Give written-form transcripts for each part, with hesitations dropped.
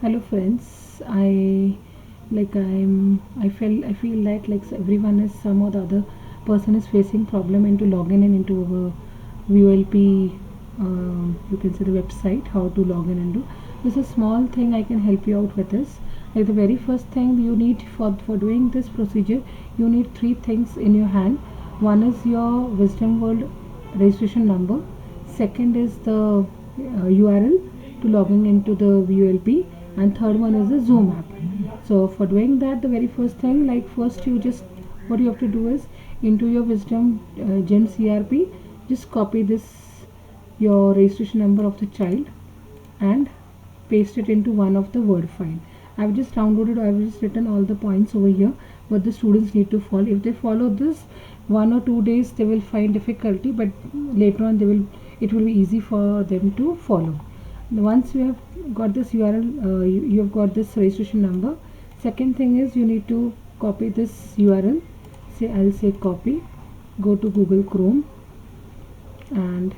Hello friends, I feel like everyone is some or the other person is facing problem into login and into our VOLP. You can see the website how to log in and do. This is a small thing I can help you out with this. Like the very first thing you need for doing this procedure, you need three things in your hand. One is your Wisdom World registration number. Second is the URL to logging into the VOLP, and third one is the Zoom app. So for doing that, the very first thing, like first you just what you have to do is into your Wisdom Gems ERP, just copy this your registration number of the child and paste it into one of the Word file. I've just downloaded, I've just written all the points over here what the students need to follow. If they follow this 1 or 2 days, they will find difficulty, but later on it will be easy for them to follow. Once you have got this URL, you have got this registration number. Second thing is you need to copy this URL. I'll say copy, go to Google Chrome and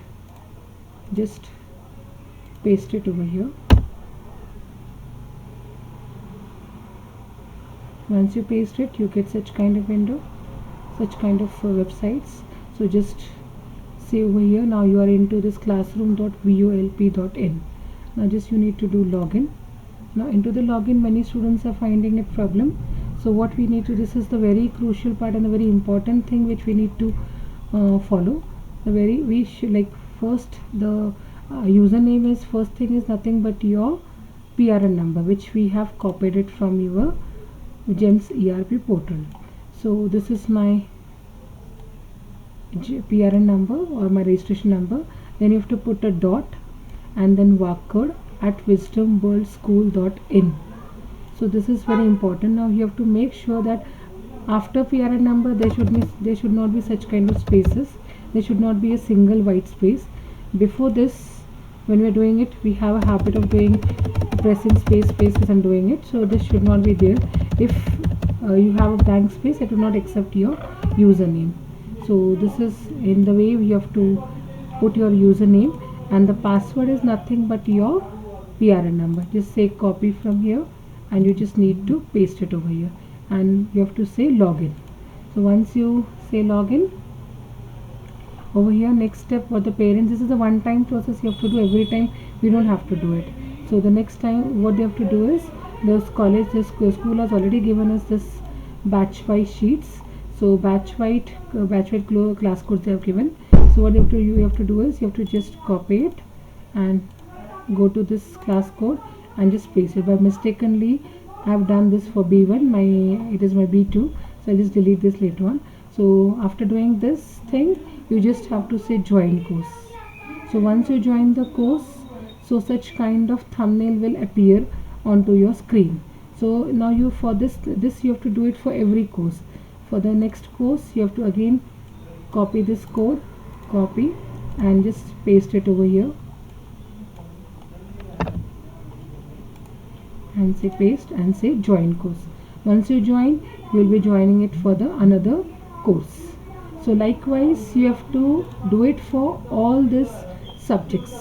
just paste it over here. Once you paste it, you get such kind of window, such kind of websites. So just say over here, now you are into this classroom.volp.in. now just you need to do login. Now into the login, many students are finding a problem. So what we need to, this is the very crucial part and the very important thing which we need to follow. We should, like, first the username is, first thing is nothing but your PRN number, which we have copied it from your GEMS ERP portal. So this is my PRN number or my registration number. Then you have to put a dot and then VAC code at wisdomworldschool.in. So this is very important. Now you have to make sure that after PRN number there should not be such kind of spaces. There should not be a single white space. Before this, when we are doing it, we have a habit of doing pressing spaces and doing it. So this should not be there. If you have a blank space, it will not accept your username. So this is in the way we have to put your username, and the password is nothing but your PRN number. Just say copy from here and you just need to paste it over here, and you have to say login. So once you say login over here, next step for the parents, this is a one-time process you have to do. Every time we don't have to do it. So the next time what they have to do is, the school has already given us this batch wise sheets. So batch wide class codes they have given. So what you have to do is you have to just copy it and go to this class code and just paste it. By mistakenly I have done this for B1, it is my B2, so I'll just delete this later on. So after doing this thing, you just have to say join course. So once you join the course, so such kind of thumbnail will appear onto your screen. So now you, for this you have to do it for every course. For the next course, you have to again copy this code, copy and just paste it over here and say paste and say join course. Once you join, you will be joining it for the another course. So likewise you have to do it for all these subjects.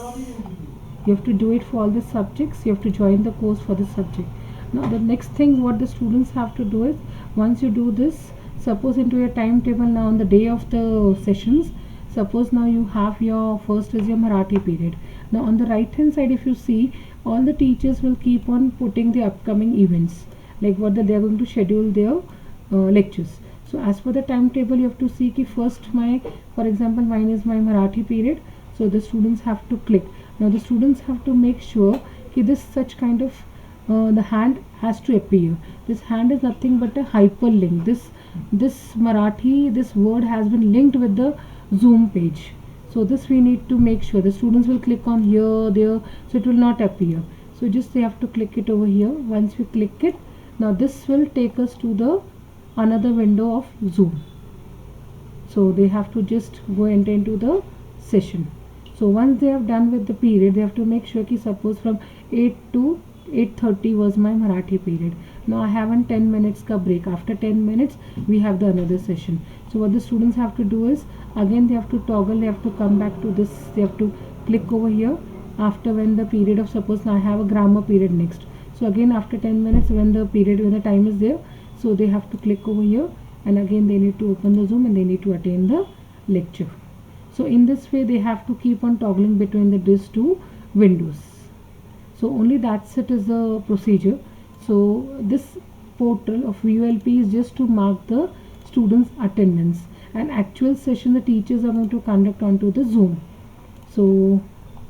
You have to do it for all the subjects. You have to join the course for the subject. Now the next thing what the students have to do is, once you do this, suppose into your timetable, now on the day of the sessions, suppose now you have your first is your Marathi period. Now on the right hand side, if you see, all the teachers will keep on putting the upcoming events, like what they are going to schedule their lectures. So as per the timetable, you have to see ki first for example mine is my Marathi period, so the students have to click. Now the students have to make sure that this such kind of the hand has to appear. This hand is nothing but a hyperlink. This Marathi, this word has been linked with the Zoom page. So this we need to make sure the students will click on here, there, so it will not appear. So just they have to click it over here. Once we click it, now this will take us to the another window of Zoom. So they have to just go enter into the session. So once they have done with the period, they have to make sure ki suppose from 8 to 8:30 was my Marathi period. Now I have a 10 minutes ka break. After 10 minutes we have the another session. So what the students have to do is, again they have to toggle, they have to come back to this, they have to click over here after when the period of, suppose now I have a grammar period next. So again after 10 minutes, when the time is there, so they have to click over here, and again they need to open the Zoom and they need to attend the lecture. So in this way they have to keep on toggling between these two windows. So only that's it is the procedure. So this portal of VULP is just to mark the students attendance, and actual session the teachers are going to conduct onto the Zoom. So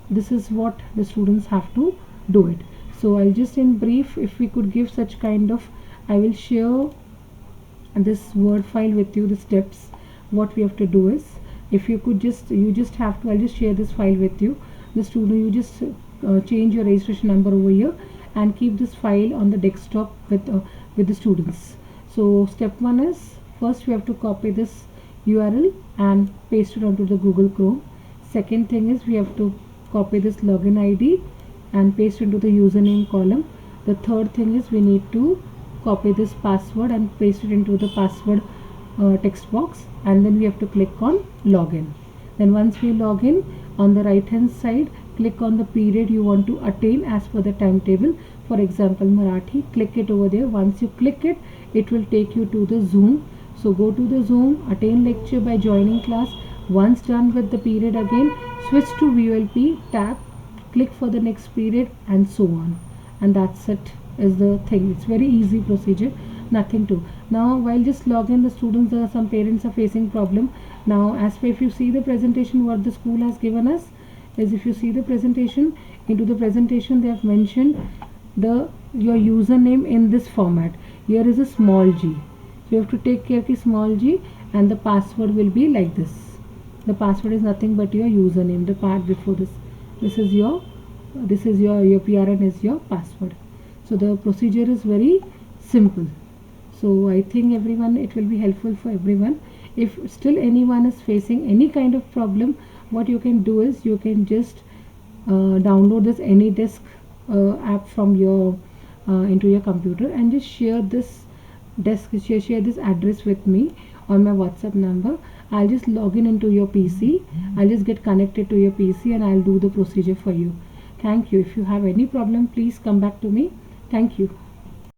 this is what the students have to do it. So I'll just in brief, if we could give such kind of, I will share this word file with you, the steps what we have to do is, if you could just, you just have to, I'll just share this file with you. The student, you just change your registration number over here and keep this file on the desktop with the students. So step 1 is, first we have to copy this URL and paste it onto the Google Chrome. Second thing is, we have to copy this login ID and paste into the username column. The third thing is, we need to copy this password and paste it into the password text box, and then we have to click on login. Then once we log in, on the right hand side, click on the period you want to attain as per the timetable. For example, Marathi, click it over there. Once you click it, it will take you to the Zoom. So go to the Zoom, attain lecture by joining class. Once done with the period, again switch to VULP tab, click for the next period, and so on. And that's it is the thing. It's very easy procedure, nothing to. Now while just log in, the students, some parents are facing problem. Now as per, if you see the presentation what the school has given us is, if you see the presentation, into the presentation they have mentioned your username in this format. Here is a small g, so you have to take care of small g, and the password will be like this. The password is nothing but your username, the part before this. This is your PRN is your password. So the procedure is very simple. So I think everyone, it will be helpful for everyone. If still anyone is facing any kind of problem, what you can do is, you can just download this AnyDesk app from your into your computer, and just share this share this address with me on my WhatsApp number. I'll just log in into your PC. I'll just get connected to your PC and I'll do the procedure for you. Thank you. If you have any problem, please come back to me. Thank you.